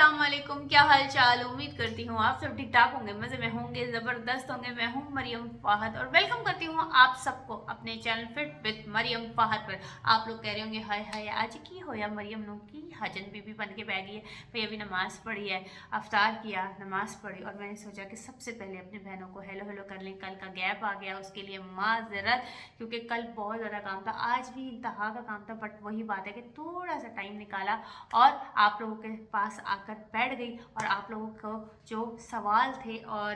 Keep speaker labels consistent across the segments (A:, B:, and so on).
A: अस्सलाम वालेकुम, क्या हाल चाल। उम्मीद करती हूँ आप सब ठीक ठाक होंगे, मज़े में होंगे, ज़बरदस्त होंगे। मैं हूँ मरियम फ़ाहद और वेलकम करती हूँ आप सबको अपने channel fit with Maryam Fahad पर। आप लोग कह रहे होंगे हाय हाय आज की होया मरियम नो की हजन बीबी बन के बैगी है। भाई अभी नमाज़ पढ़ी है, अफ्तार किया, नमाज़ पढ़ी और मैंने सोचा कि सबसे पहले अपनी बहनों को हेलो हेलो कर लें। कल का गैप आ गया, उसके लिए माज़रत, क्योंकि कल बहुत ज़्यादा काम था, आज भी इंतहा का काम था, बट वही बात है कि थोड़ा सा टाइम निकाला और आप लोगों के पास आकर बैठ गई और आप लोगों को जो सवाल थे और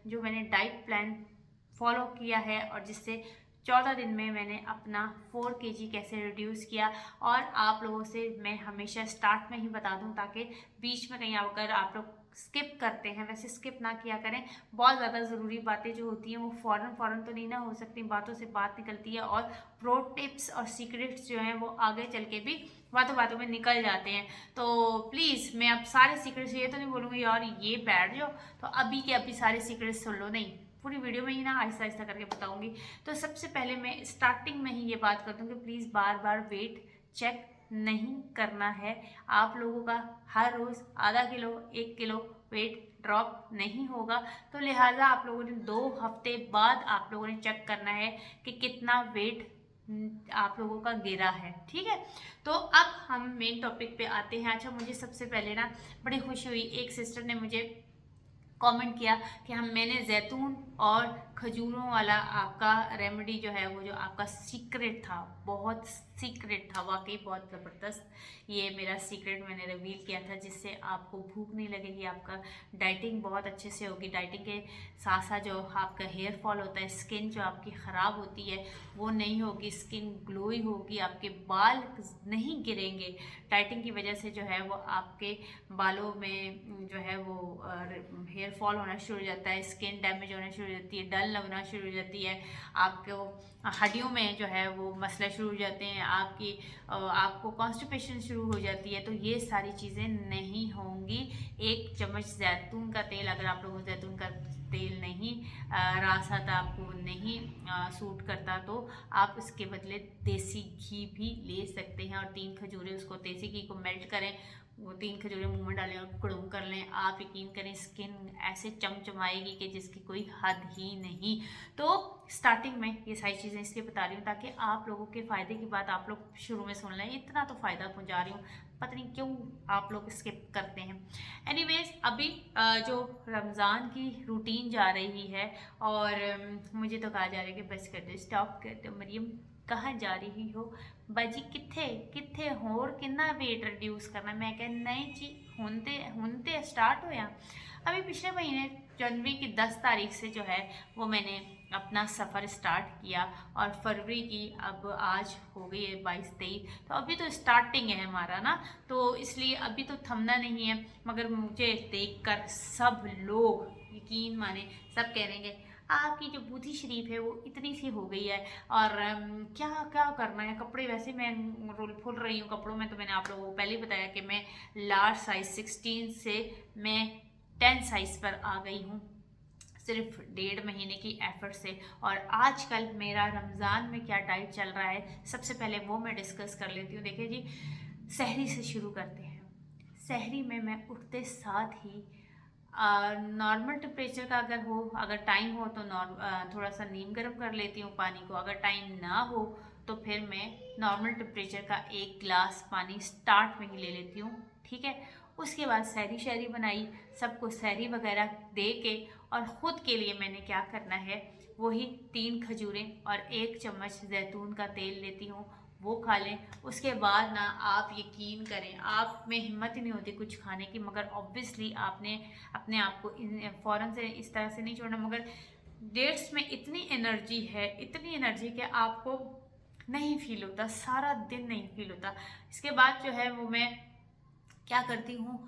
A: जो मैंने डाइट प्लान फॉलो किया है और जिससे 14 दिन में मैंने अपना 4 kg कैसे रिड्यूस किया, और आप लोगों से मैं हमेशा स्टार्ट में ही बता दूं ताकि बीच में कहीं अगर आप लोग स्किप करते हैं, वैसे स्किप ना किया करें। बहुत ज़्यादा ज़रूरी बातें जो होती हैं वो फ़ौरन फ़ौरन तो नहीं ना हो सकती, बातों से बात निकलती है और प्रो टिप्स और सीक्रेट्स जो हैं वो आगे चल के भी बातों बातों में निकल जाते हैं। तो प्लीज़ मैं अब सारे सीक्रेट्स ये तो नहीं बोलूँगी यार ये बैठ जाओ तो अभी के अभी सारे सीक्रेट्स सुन लो, नहीं, पूरी वीडियो में ही ना आहिस्ता आहिस्ता करके बताऊंगी। तो सबसे पहले मैं स्टार्टिंग में ही ये बात कर दूँ कि प्लीज़ बार बार वेट चेक नहीं करना है। आप लोगों का हर रोज़ आधा किलो 1 किलो वेट ड्रॉप नहीं होगा, तो लिहाजा आप लोगों ने 2 हफ्ते बाद आप लोगों ने चेक करना है कि कितना वेट आप लोगों का गिरा है। ठीक है, तो अब हम मेन टॉपिक पे आते हैं। अच्छा, मुझे सबसे पहले ना बड़ी खुशी हुई, एक सिस्टर ने मुझे कमेंट किया कि मैंने जैतून और खजूरों वाला आपका रेमेडी जो है वो जो आपका सीक्रेट था, बहुत सीक्रेट था, वाकई बहुत ज़बरदस्त ये मेरा सीक्रेट मैंने रिवील किया था, जिससे आपको भूख नहीं लगेगी, आपका डाइटिंग बहुत अच्छे से होगी। डाइटिंग के साथ साथ जो आपका हेयर फॉल होता है, स्किन जो आपकी ख़राब होती है वो नहीं होगी, स्किन ग्लोई होगी, आपके बाल नहीं गिरेंगे। डाइटिंग की वजह से जो है वो आपके बालों में जो है वो हेयर फॉल होना शुरू हो जाता है, स्किन डैमेज होना शुरू हो जाती है, डल लगना शुरू हो जाती है, आपको हड्डियों में जो है वो मसले शुरू हो जाते हैं, आपको कॉन्स्टिपेशन शुरू हो जाती है। तो ये सारी चीज़ें नहीं होंगी। 1 चम्मच जैतून का तेल, अगर आप लोगों को जैतून का तेल नहीं रासात आपको नहीं सूट करता तो आप इसके बदले देसी घी भी ले सकते हैं। और 3 खजूरें, उसको देसी घी को मेल्ट करें, वो 3 खजूरें मुंह में डालें और कुड़ुम कर लें। आप यकीन करें स्किन ऐसे चमचमाएगी कि जिसकी कोई हद ही नहीं। तो स्टार्टिंग में ये सारी चीज़ें इसलिए बता रही हूँ ताकि आप लोगों के फ़ायदे की बात आप लोग शुरू में सुन लें। इतना तो फ़ायदा पहुँचा रही हूँ, पता नहीं क्यों आप लोग स्किप करते हैं। एनीवेज, अभी जो रमज़ान की रूटीन जा रही है और मुझे तो कहा जा रहा है कि बस कर दो, स्टॉप कर दो मरियम, कहाँ जा रही हो बाजी, किथे किथे होर कितना वेट रिड्यूस करना। मैं कह नहीं जी, हुनते स्टार्ट होया। अभी पिछले महीने जनवरी की 10 तारीख से जो है वो मैंने अपना सफ़र स्टार्ट किया और फरवरी की अब आज हो गई है 22-23, तो अभी तो स्टार्टिंग है हमारा ना, तो इसलिए अभी तो थमना नहीं है। मगर मुझे देखकर सब लोग, यकीन माने, सब कह रहे हैं आपकी जो बुद्धि शरीफ है वो इतनी सी हो गई है और क्या क्या करना है। कपड़े वैसे मैं रोल फुल रही हूँ कपड़ों में, तो मैंने आप लोगों को पहले ही बताया कि मैं लार्ज साइज 16 से मैं 10 साइज पर आ गई हूँ सिर्फ 1.5 महीने की एफर्ट से। और आजकल मेरा रमज़ान में क्या डाइट चल रहा है, सबसे पहले वो मैं डिस्कस कर लेती हूँ। देखिए जी, सहरी से शुरू करते हैं। सहरी में मैं उठते साथ ही नॉर्मल टेम्परेचर का अगर टाइम हो तो थोड़ा सा नीम गर्म कर लेती हूँ पानी को। अगर टाइम ना हो तो फिर मैं नॉर्मल टेम्परेचर का 1 गिलास पानी स्टार्ट में ही ले लेती हूँ। ठीक है, उसके बाद सहरी शहरी बनाई, सबको सहरी वगैरह दे के, और ख़ुद के लिए मैंने क्या करना है, वही 3 खजूरें और 1 चम्मच जैतून का तेल लेती हूँ, वो खा लें। उसके बाद ना आप यकीन करें, आप में हिम्मत ही नहीं होती कुछ खाने की, मगर ऑब्वियसली आपने अपने आप को फ़ौरन से इस तरह से नहीं छोड़ना। मगर डेट्स में इतनी एनर्जी है, इतनी एनर्जी कि आपको नहीं फील होता, सारा दिन नहीं फील होता। इसके बाद जो है वो मैं क्या करती हूँ,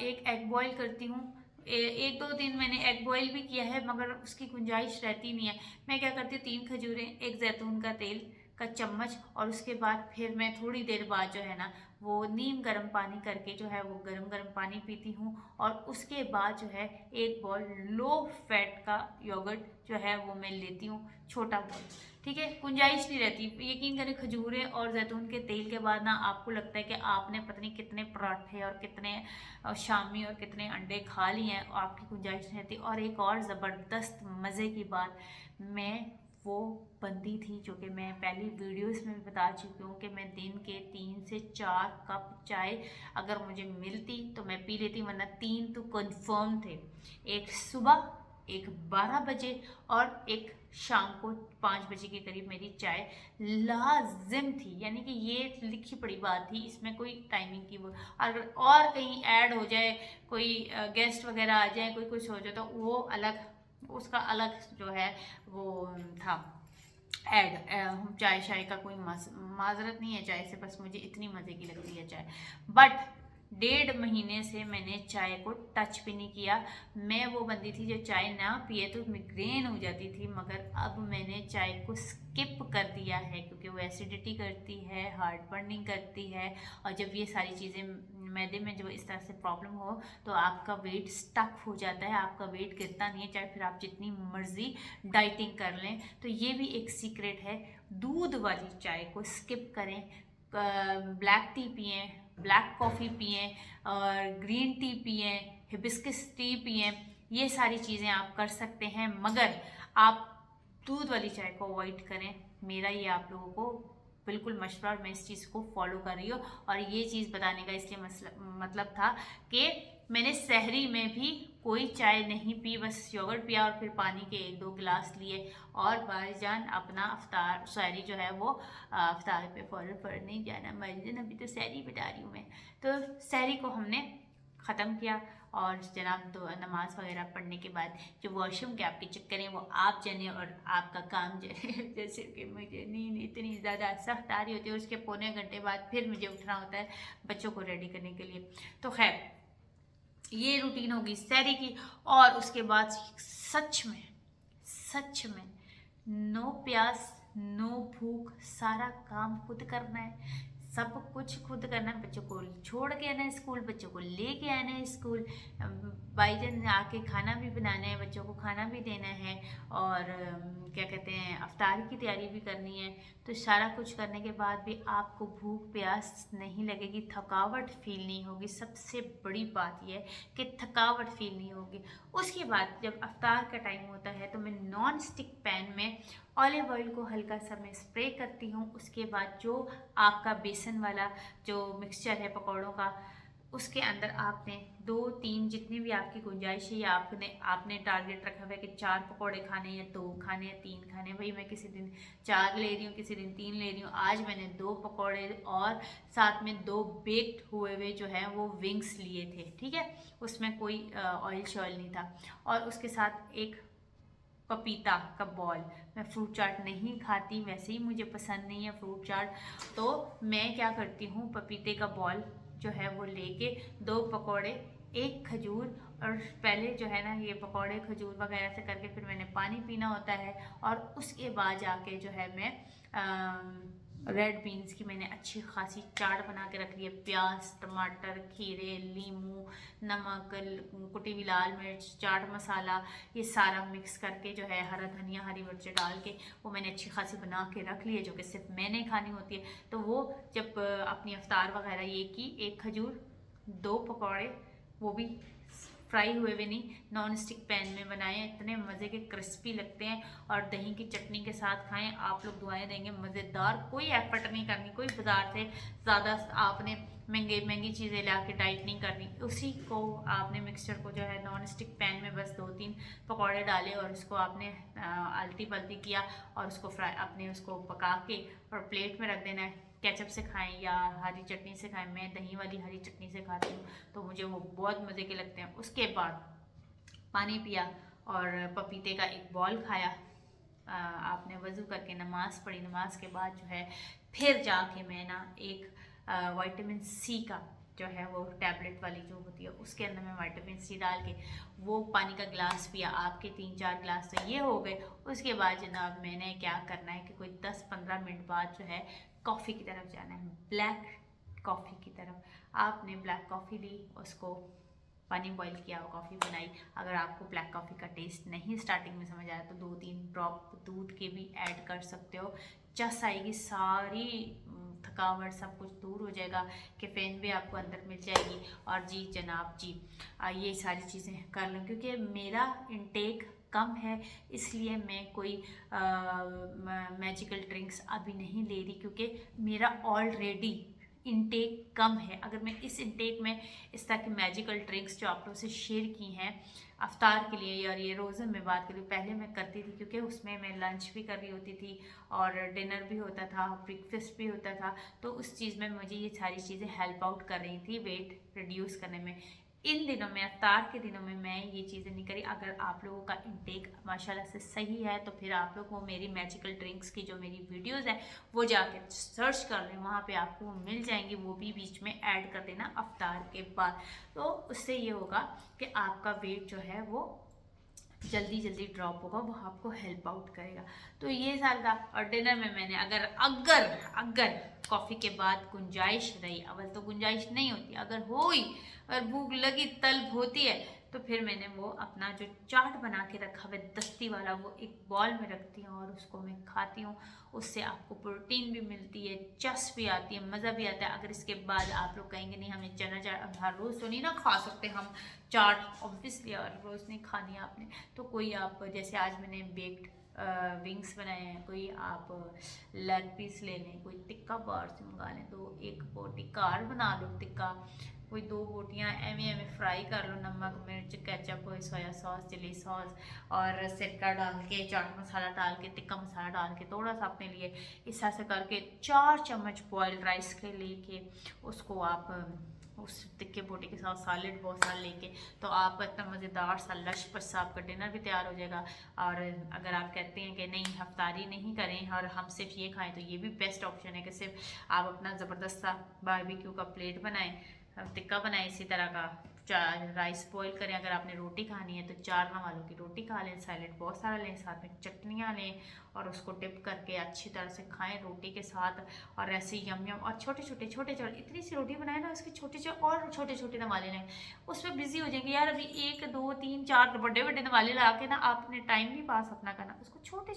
A: एक एग बॉईल करती हूँ। 1-2 दिन मैंने एग बॉईल भी किया है मगर उसकी गुंजाइश रहती नहीं है। मैं क्या करती हूँ, 3 खजूरें, एक जैतून का तेल का चम्मच, और उसके बाद फिर मैं थोड़ी देर बाद जो है ना वो नीम गर्म पानी करके जो है वो गर्म गर्म पानी पीती हूँ। और उसके बाद जो है एक बॉल लो फैट का योगर्ट जो है वो मैं लेती हूँ, छोटा बॉल। ठीक है, गुंजाइश नहीं रहती। यकीन करें, खजूरें और जैतून के तेल के बाद ना आपको लगता है कि आपने पता नहीं कितने पराठे और कितने शामी और कितने अंडे खा लिए हैं, आपकी गुंजाइश नहीं रहती। और एक और ज़बरदस्त मज़े की बात, मैं वो बंदी थी जो कि मैं पहली वीडियोस में भी बता चुकी हूँ कि मैं दिन के 3 से 4 कप चाय अगर मुझे मिलती तो मैं पी लेती, वरना 3 तो कंफर्म थे। एक सुबह, एक 12 बजे और एक शाम को 5 बजे के करीब मेरी चाय लाजिम थी। यानी कि ये लिखी पड़ी बात थी, इसमें कोई टाइमिंग की वो अगर और कहीं ऐड हो जाए, कोई गेस्ट वगैरह आ जाए, कोई कुछ हो जाए तो वो अलग, उसका अलग जो है वो था ऐड। चाय शाय का कोई माजरत नहीं है चाय से, बस मुझे इतनी मज़े की लगती है चाय। बट 1.5 महीने से मैंने चाय को टच भी नहीं किया। मैं वो बंदी थी जो चाय ना पिए तो मिग्रेन हो जाती थी, मगर अब मैंने चाय को स्किप कर दिया है क्योंकि वो एसिडिटी करती है, हार्ट बर्निंग करती है। और जब ये सारी चीज़ें मैदे में जब इस तरह से प्रॉब्लम हो तो आपका वेट स्टक हो जाता है, आपका वेट गिरता नहीं है, चाहे फिर आप जितनी मर्जी डाइटिंग कर लें। तो ये भी एक सीक्रेट है, दूध वाली चाय को स्किप करें, ब्लैक टी पिएं, ब्लैक कॉफ़ी पिएं और ग्रीन टी पिएं, हिबिस्कस टी पिएं। ये सारी चीज़ें आप कर सकते हैं, मगर आप दूध वाली चाय को अवॉइड करें। मेरा ये आप लोगों को बिल्कुल मशवरा, और मैं इस चीज़ को फॉलो कर रही हूँ। और ये चीज़ बताने का इसलिए मतलब था कि मैंने सहरी में भी कोई चाय नहीं पी, बस योगर्ट पिया और फिर पानी के 1-2 गिलास लिए। और भाईजान अपना अफ्तार सहरी जो है वो अफ्तार पे फौरन पढ़ नहीं जाना मर्जन, अभी तो सहरी बता रही हूँ मैं। तो सहरी को हमने ख़त्म किया और जनाब तो नमाज वगैरह पढ़ने के बाद जो वॉशरूम के आपके चक्कर हैं वो आप जाने, और आपका काम जो है जैसे कि मुझे नींद इतनी ज़्यादा सख्त आ रही होती है, उसके पौने घंटे बाद फिर मुझे उठना होता है बच्चों को रेडी करने के लिए। तो खैर ये रूटीन होगी सहरी की। और उसके बाद सच में नो प्यास नो भूख, सारा काम खुद करना है, सब कुछ खुद करना है। बच्चों को छोड़ के आना है स्कूल, बच्चों को लेके आना है स्कूल, भाईजान आके खाना भी बनाना है, बच्चों को खाना भी देना है, और क्या कहते हैं अफ्तार की तैयारी भी करनी है। तो सारा कुछ करने के बाद भी आपको भूख प्यास नहीं लगेगी, थकावट फील नहीं होगी। सबसे बड़ी बात यह है कि थकावट फील नहीं होगी। उसके बाद जब अफ्तार का टाइम होता है तो मैं नॉन स्टिक पैन में ऑलिव ऑयल को हल्का सा मैं स्प्रे करती हूँ। उसके बाद जो आपका बेसन वाला जो मिक्सचर है पकौड़ों का, उसके अंदर आपने 2-3 जितनी भी आपकी गुंजाइश है, या आपने टारगेट रखा हुआ है कि 4 पकौड़े खाने या 2 खाने या 3 खाने। भाई मैं किसी दिन 4 ले रही हूँ, किसी दिन 3 ले रही हूँ। आज मैंने 2 पकौड़े और साथ में 2 बेक्ड हुए हुए जो है वो विंग्स लिए थे, ठीक है, उसमें कोई ऑयल शॉयल नहीं था। और उसके साथ एक पपीता का बॉल। मैं फ्रूट चाट नहीं खाती, वैसे ही मुझे पसंद नहीं है फ्रूट चाट, तो मैं क्या करती हूँ, पपीते का बॉल जो है वो लेके 2 पकौड़े, 1 खजूर, और पहले जो है ना ये पकौड़े खजूर वगैरह से करके फिर मैंने पानी पीना होता है। और उसके बाद जाके जो है मैं रेड बीन्स की मैंने अच्छी खासी चाट बना के रख ली है। प्याज, टमाटर, खीरे, नींबू, नमक, कुटी हुई लाल मिर्च, चाट मसाला, ये सारा मिक्स करके जो है हरा धनिया, हरी मिर्च डाल के वो मैंने अच्छी खासी बना के रख ली है, जो कि सिर्फ मैंने खानी होती है। तो वो जब अपनी अफ्तार वगैरह ये की, 1 खजूर, 2 पकौड़े, वो भी फ्राई हुए भी नहीं, नॉन स्टिक पैन में बनाए, इतने मज़े के क्रिस्पी लगते हैं। और दही की चटनी के साथ खाएं, आप लोग दुआएं देंगे, मज़ेदार। कोई एफर्ट नहीं करनी, कोई बाजार से ज़्यादा आपने महंगी चीज़ें ला के डाइट नहीं करनी। उसी को आपने मिक्सचर को जो है नॉन स्टिक पैन में बस 2-3 पकौड़े डाले और उसको आपने आल्टी पल्टी किया और उसको फ्राई आपने उसको पका के और प्लेट में रख देना है। केचप से खाएं या हरी चटनी से खाएं, मैं दही वाली हरी चटनी से खाती हूँ, तो मुझे वो बहुत मज़े के लगते हैं। उसके बाद पानी पिया और पपीते का एक बॉल खाया। आपने वज़ू करके नमाज़ पढ़ी, नमाज के बाद जो है फिर जाके मैं ना एक विटामिन सी का जो है वो टैबलेट वाली जो होती है, उसके अंदर मैं विटामिन सी डाल के वो पानी का गिलास पिया। आपके 3-4 गिलास तो ये हो गए। उसके बाद जनाब मैंने क्या करना है कि कोई 10-15 मिनट बाद जो है कॉफ़ी की तरफ जाना है, ब्लैक कॉफ़ी की तरफ। आपने ब्लैक कॉफ़ी ली, उसको पानी बॉईल किया, कॉफ़ी बनाई। अगर आपको ब्लैक कॉफ़ी का टेस्ट नहीं स्टार्टिंग में समझ आया तो 2-3 ड्रॉप दूध के भी ऐड कर सकते हो। चस आएगी, सारी थकावट सब कुछ दूर हो जाएगा, कैफीन भी आपको अंदर मिल जाएगी। और जी जनाब जी, ये सारी चीज़ें कर लूँ क्योंकि मेरा इनटेक कम है, इसलिए मैं कोई मैजिकल ड्रिंक्स अभी नहीं ले रही क्योंकि मेरा ऑलरेडी इनटेक कम है। अगर मैं इस इनटेक में इस तरह की मैजिकल ड्रिंक्स जो आप लोगों से शेयर की हैं अफ्तार के लिए, और ये रोज़न में बात करूँ, पहले मैं करती थी क्योंकि उसमें मैं लंच भी कर रही होती थी और डिनर भी होता था, ब्रेकफास्ट भी होता था, तो उस चीज़ में मुझे ये सारी चीज़ें हेल्प आउट कर रही थी वेट रिड्यूस करने में। इन दिनों में, अफ्तार के दिनों में मैं ये चीज़ें नहीं करी। अगर आप लोगों का इंटेक माशाल्लाह से सही है तो फिर आप लोग को मेरी मैजिकल ड्रिंक्स की जो मेरी वीडियोस हैं वो जाके सर्च कर लें, वहाँ पे आपको वो मिल जाएंगी, वो भी बीच में ऐड कर देना अफ्तार के बाद। तो उससे ये होगा कि आपका वेट जो है वो जल्दी जल्दी ड्रॉप होगा, वो आपको हेल्प आउट करेगा। तो ये सारा था। और डिनर में मैंने अगर अगर अगर कॉफ़ी के बाद गुंजाइश रही, अवल तो गुंजाइश नहीं होती, अगर हुई और भूख लगी तलब होती है तो फिर मैंने वो अपना जो चाट बना के रखा हुआ दस्ती वाला वो एक बॉल में रखती हूँ और उसको मैं खाती हूँ। उससे आपको प्रोटीन भी मिलती है, चस भी आती है, मज़ा भी आता है। अगर इसके बाद आप लोग कहेंगे नहीं हमें चना चाट हर रोज़ तो नहीं ना खा सकते हम चाट, ऑब्वियसली हर रोज़ नहीं खानी है आपने, तो कोई आप जैसे आज मैंने बेक्ड विंग्स बनाए हैं, कोई आप लेग पीस ले लें, कोई टिक्का बाहर से मंगा लें, तो एक बोटी कार बना लो टिक्का, कोई 2 बोटियाँ एवं एवं फ्राई कर लो, नमक मिर्च ketchup soya sauce chilli sauce और सिरका डाल के चाट मसाला डाल के टिक्का मसाला डाल के थोड़ा सा अपने लिए इस तरह से करके 4 चम्मच बॉइल्ड राइस के लेके उसको आप उस टिक्के बोटी के साथ सैलेड बहुत सारा लेके, तो आपका इतना मज़ेदार सा लश पश आपका डिनर भी तैयार हो जाएगा। और अगर आप कहते हैं कि नहीं अफ्तारी नहीं करें और हम सिर्फ ये खाएं तो ये भी बेस्ट ऑप्शन है कि सिर्फ आप अपना ज़बरदस्त सा बारबेक्यू का प्लेट बनाएं, टिक्का बनाएं, इसी तरह का राइस बॉईल करें। अगर आपने रोटी खानी है तो 4 नवालों की रोटी खा लें, सैलेड बहुत सारा लें, साथ में चटनियाँ लें और उसको डिप करके अच्छी तरह से खाएं रोटी के साथ। और ऐसे यम यम, और छोटे छोटे इतनी सी रोटी बनाए ना उसके छोटे छोटे नवाले लें। उसमें बिजी हो जाएंगे यार, अभी 1 2 3 4 बड़े बड़े नवाले ला के ना आपने टाइम नहीं पास अपना करना, उसको छोटे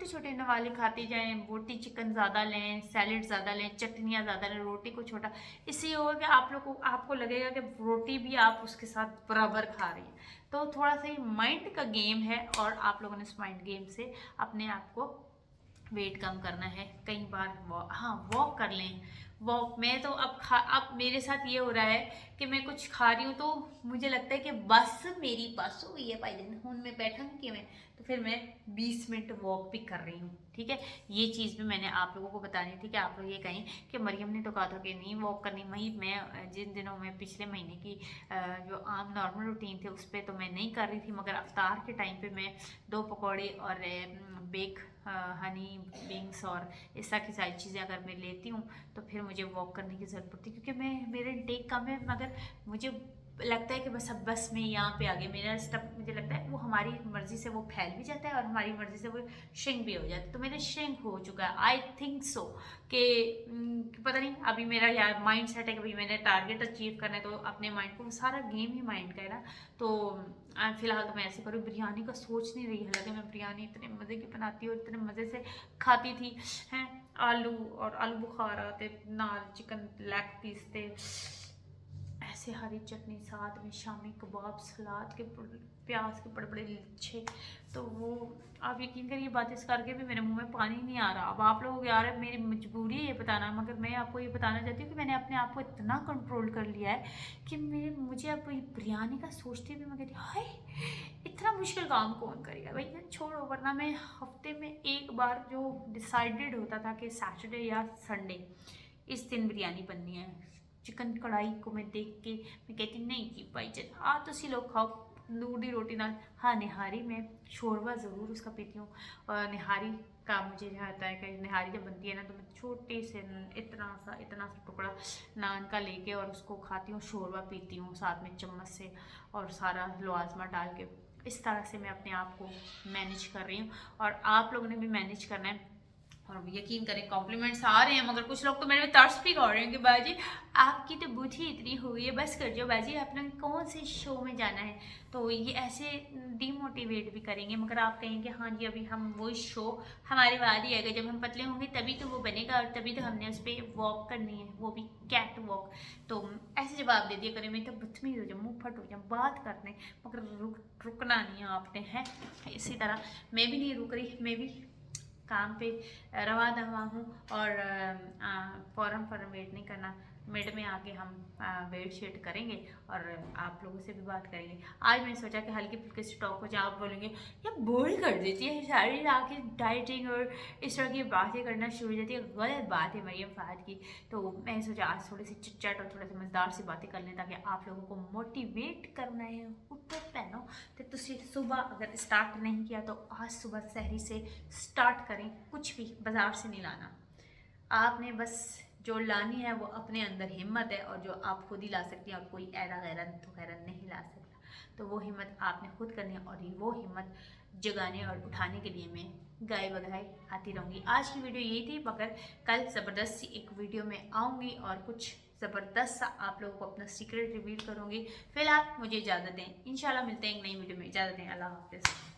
A: छोटे नवाले खाते जाएं। बोटी चिकन ज़्यादा लें, सैलेड ज़्यादा लें, चटनियाँ ज़्यादा लें, रोटी को छोटा। इससे ये होगा कि आप लोग को आपको लगेगा कि रोटी भी आप उसके साथ बराबर खा रही हैं। तो थोड़ा सा ये माइंड का गेम है और आप लोगों ने इस माइंड गेम से अपने आप को वेट कम करना है। कई बार वॉक कर लें। वॉक में तो अब मेरे साथ ये हो रहा है कि मैं कुछ खा रही हूँ तो मुझे लगता है कि बस मेरी बस हो गई है भाई दिन हूँ मैं बैठा कि मैं, तो फिर मैं 20 मिनट वॉक भी कर रही हूँ। ठीक है, ये चीज़ भी मैंने आप लोगों को बतानी थी कि आप लोग ये कहें कि मरियम ने तो कहा था कि नहीं वॉक करनी। वही मैं जिन दिनों में पिछले महीने की जो आम नॉर्मल रूटीन थे उस पर तो मैं नहीं कर रही थी, मगर अफ्तार के टाइम पे मैं 2 पकौड़े और बेक हनी विंग्स और इस तरह की सारी चीज़ें अगर मैं लेती हूँ तो फिर मुझे वॉक करने की ज़रूरत पड़ती है, क्योंकि मेरे इंटेक कम है, मगर मुझे लगता है कि बस मैं यहाँ पे आ गई। मेरा स्टप मुझे लगता है वो हमारी मर्ज़ी से वो फैल भी जाता है और हमारी मर्ज़ी से वो श्रिंक भी हो जाता है। तो मेरा श्रिंक हो चुका है, आई थिंक सो कि पता नहीं, अभी मेरा यार माइंड सेट है कि भाई मैंने टारगेट अचीव करना है, तो अपने माइंड को, सारा गेम ही माइंड का है ना। तो फिलहाल तो मैं ऐसे करूँ, बिरयानी का सोच नहीं रही, हालांकि मैं बिरयानी इतने मज़े की बनाती हूँ, इतने मज़े से खाती थी हैं। आलू बुखारा ते नाल चिकन लेग पीस थे, ऐसे हरी चटनी, साथ में शामी कबाब, सलाद के प्याज के बड़े बड़े लच्छे। तो वो आप यकीन करिए बातें करके भी मेरे मुंह में पानी नहीं आ रहा। अब आप लोग यार मेरी मजबूरी है ये बताना, मगर मैं आपको ये बताना चाहती हूँ कि मैंने अपने आप को इतना कंट्रोल कर लिया है कि मुझे अब बिरयानी का सोचते भी मैं कहती हाय इतना मुश्किल काम कौन करेगा भाई, छोड़ो। वरना मैं हफ्ते में एक बार जो डिसाइडेड होता था कि सैटरडे या संडे इस दिन बिरयानी बननी है, चिकन कढ़ाई को मैं देख के मैं कहती नहीं जी भाई चल आ तुसी लोग खाओ तंदूरी रोटी नाल। हाँ निहारी में शोरबा ज़रूर उसका पीती हूँ, और निहारी का मुझे यहाँ आता है कि निहारी जब बनती है ना तो मैं छोटे से इतना सा टुकड़ा नान का लेके और उसको खाती हूँ, शोरबा पीती हूँ साथ में चम्मच से और सारा लवाजमा डाल के। इस तरह से मैं अपने आप को मैनेज कर रही हूँ और आप लोगों ने भी मैनेज करना है। और यकीन करें कॉम्प्लीमेंट्स आ रहे हैं, मगर कुछ लोग तो मेरे में तरस भी कर रहे हैं कि बाजी आपकी तो बुद्धि इतनी हुई है, बस कर जो बाजी, आपने कौन से शो में जाना है। तो ये ऐसे डीमोटिवेट भी करेंगे, मगर आप कहेंगे हाँ जी अभी हम वो शो हमारे बाद ही आएगा, जब हम पतले होंगे तभी तो वो बनेगा, और तभी तो हमने उस पर वॉक करनी है, वो भी कैट वॉक। तो ऐसे जवाब दे दिया करें, मैं तो बदतमीज हो जाऊँ, मुँह फट हो जाऊँ बात करने, मगर रुकना नहीं है आपने है। इसी तरह मैं भी नहीं रुक रही, मैं भी काम पे रवा दवा हूँ, और फ़ौरन वेट नहीं करना, मिड में आके हम वेट शीट करेंगे और आप लोगों से भी बात करेंगे। आज मैंने सोचा कि हल्के फुल्के से टॉक हो जाए, आप बोलेंगे या बोर कर देती है सारी आके डाइटिंग और इस तरह की बातें करना शुरू हो जाती है, गलत बात है मरियम फ़ाहद की। तो मैंने सोचा आज थोड़ी सी चिटचैट और थोड़ा सा मज़ेदार सी बातें कर लें, ताकि आप लोगों को मोटिवेट करना है उठो पहनो। तो तुम सुबह अगर स्टार्ट नहीं किया तो आज सुबह सहरी से स्टार्ट करें, कुछ भी बाजार से नहीं लाना, आपने बस जो लानी है वो अपने अंदर हिम्मत है, और जो आप खुद ही ला सकती हैं, और कोई ऐरा गैरा तो गैरा नहीं ला सकता। तो वो हिम्मत आपने खुद करनी है, और वो हिम्मत जगाने और उठाने के लिए मैं गाय बगाए आती रहूँगी। आज की वीडियो यही थी, मगर कल ज़बरदस्त सी एक वीडियो में आऊँगी और कुछ ज़बरदस्त सा आप लोगों को अपना सीक्रेट रिवील करूँगी। फिलहाल मुझे इजाज़त दें, इंशाल्लाह मिलते हैं एक नई वीडियो में, इजाज़त दें, अल्लाह हाफ़िज़।